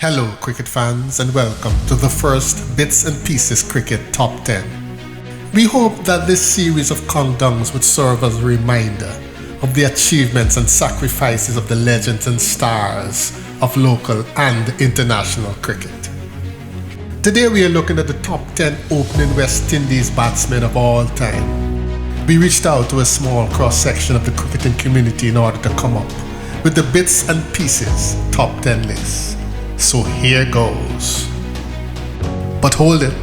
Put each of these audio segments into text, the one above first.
Hello cricket fans and welcome to the first Bits and Pieces Cricket Top 10. We hope that this series of countdowns would serve as a reminder of the achievements and sacrifices of the legends and stars of local and international cricket. Today we are looking at the top 10 opening West Indies batsmen of all time. We reached out to a small cross-section of the cricketing community in order to come up with the Bits and Pieces Top 10 list. So here goes. But hold it.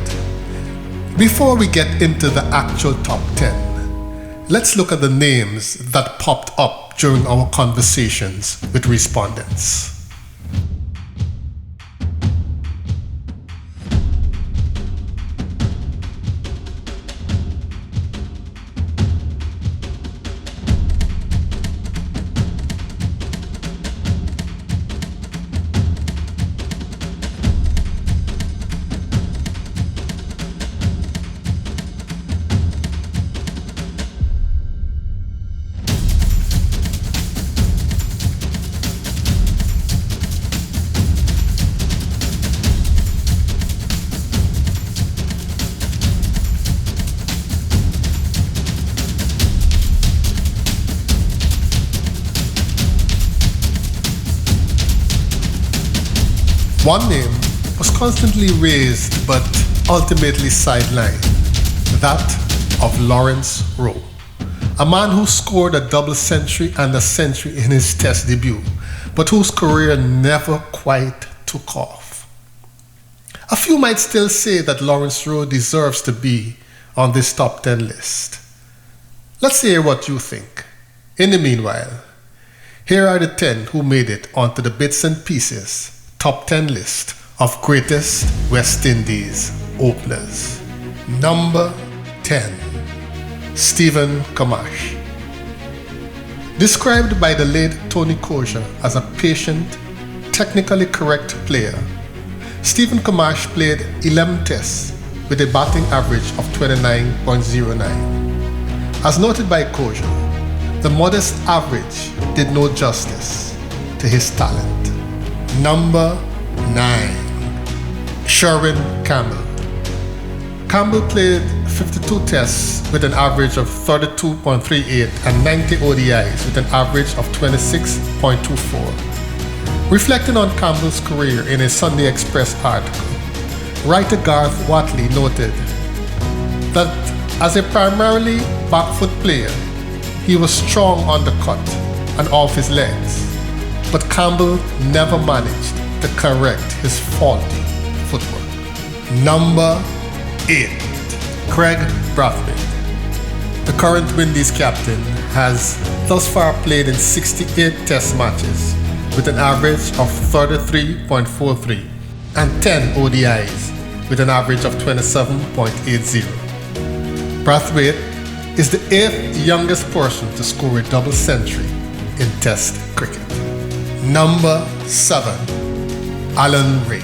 Before we get into the actual top 10, let's look at the names that popped up during our conversations with respondents. One name was constantly raised but ultimately sidelined, that of Lawrence Rowe, a man who scored a double century and a century in his Test debut, but whose career never quite took off. A few might still say that Lawrence Rowe deserves to be on this top 10 list. Let's hear what you think. In the meanwhile, here are the 10 who made it onto the Bits and Pieces Top 10 list of greatest West Indies openers. Number 10. Stephen Camash. Described by the late Tony Kosher as a patient, technically correct player, Stephen Camash played 11 tests with a batting average of 29.09. As noted by Kosher, the modest average did no justice to his talent. Number 9. Sherwin Campbell. Campbell played 52 tests with an average of 32.38 and 90 ODIs with an average of 26.24. Reflecting on Campbell's career in a Sunday Express article, writer Garth Watley noted that as a primarily back-foot player, he was strong on the cut and off his legs, but Campbell never managed to correct his faulty footwork. Number 8. Craig Brathwaite. The current Windies captain has thus far played in 68 test matches with an average of 33.43 and 10 ODIs with an average of 27.80. Brathwaite is the 8th youngest person to score a double century in test cricket. Number 7. Alan Ray.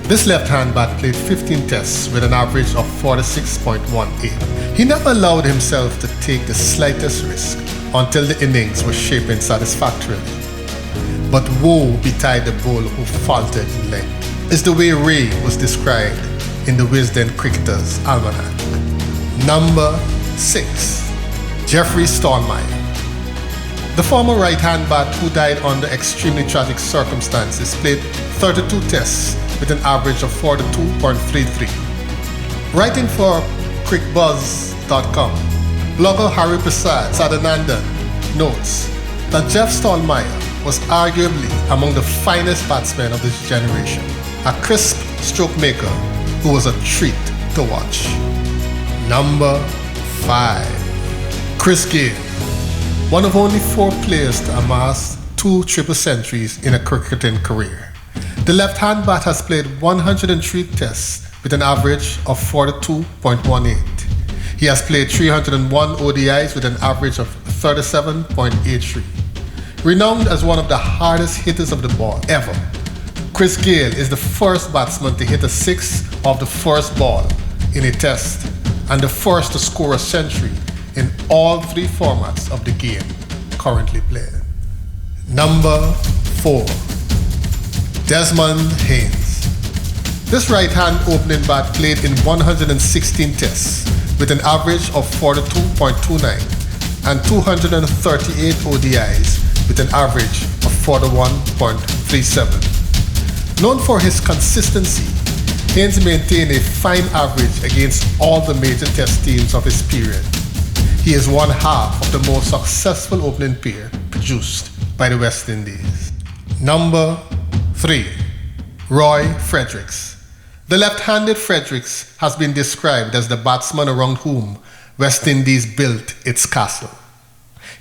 This left-hand bat played 15 tests with an average of 46.18. He never allowed himself to take the slightest risk until the innings were shaping satisfactorily. But woe betide the bowler who faltered in length, is the way Ray was described in the Wisden Cricketer's Almanac. Number 6. Jeffrey Stallmeyer. The former right-hand bat who died under extremely tragic circumstances played 32 tests with an average of 42.33. Writing for crickbuzz.com, blogger Harry Prasad Sadanandan notes that Jeff Stallmeyer was arguably among the finest batsmen of this generation, a crisp stroke maker who was a treat to watch. Number 5. Chris Gayle. One of only 4 players to amass 2 triple centuries in a cricketing career. The left-hand bat has played 103 tests with an average of 42.18. He has played 301 ODIs with an average of 37.83. Renowned as one of the hardest hitters of the ball ever, Chris Gayle is the first batsman to hit a 6 off the first ball in a test and the first to score a century in all 3 formats of the game currently played. Number 4. Desmond Haynes. This right-hand opening bat played in 116 tests with an average of 42.29 and 238 ODIs with an average of 41.37. Known for his consistency, Haynes maintained a fine average against all the major test teams of his period. He is one half of the most successful opening pair produced by the West Indies. Number 3. Roy Fredericks. The left-handed Fredericks has been described as the batsman around whom West Indies built its castle.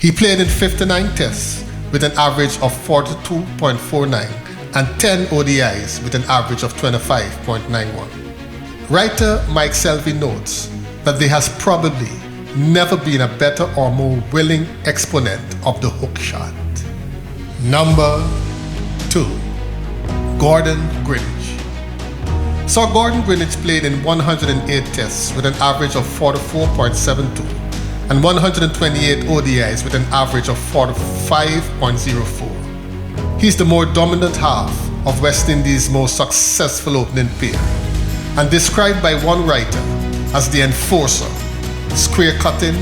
He played in 59 tests with an average of 42.49 and 10 ODIs with an average of 25.91. Writer Mike Selvey notes that there has probably never been a better or more willing exponent of the hook shot. Number 2. Gordon Greenidge. Sir Gordon Greenidge played in 108 tests with an average of 44.72 and 128 ODIs with an average of 45.04. He's the more dominant half of West Indies' most successful opening pair and described by one writer as the enforcer, square cutting,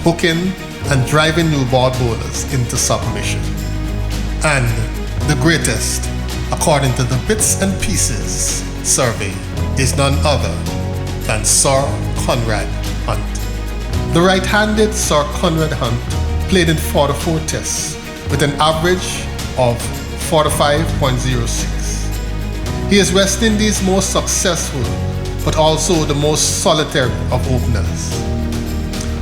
hooking and driving new ball bowlers into submission. And the greatest, according to the Bits and Pieces survey, is none other than Sir Conrad Hunt. The right-handed Sir Conrad Hunt played in 44 tests with an average of 45.06. He is West Indies' most successful but also the most solitary of openers.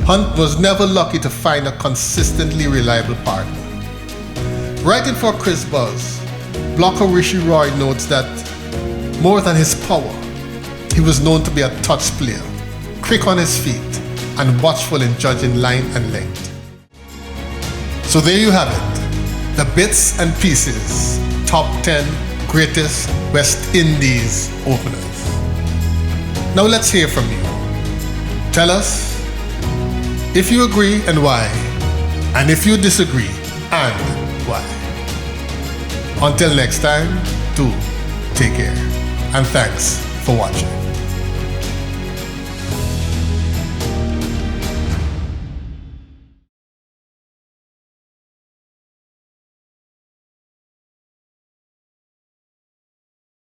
Hunt was never lucky to find a consistently reliable partner. Writing for Chris Buzz, blocker Rishi Roy notes that more than his power, he was known to be a touch player, quick on his feet, and watchful in judging line and length. So there you have it, the Bits and Pieces Top 10 Greatest West Indies Openers. Now let's hear from you. Tell us if you agree and why, and if you disagree and why. Until next time, do take care, and thanks for watching.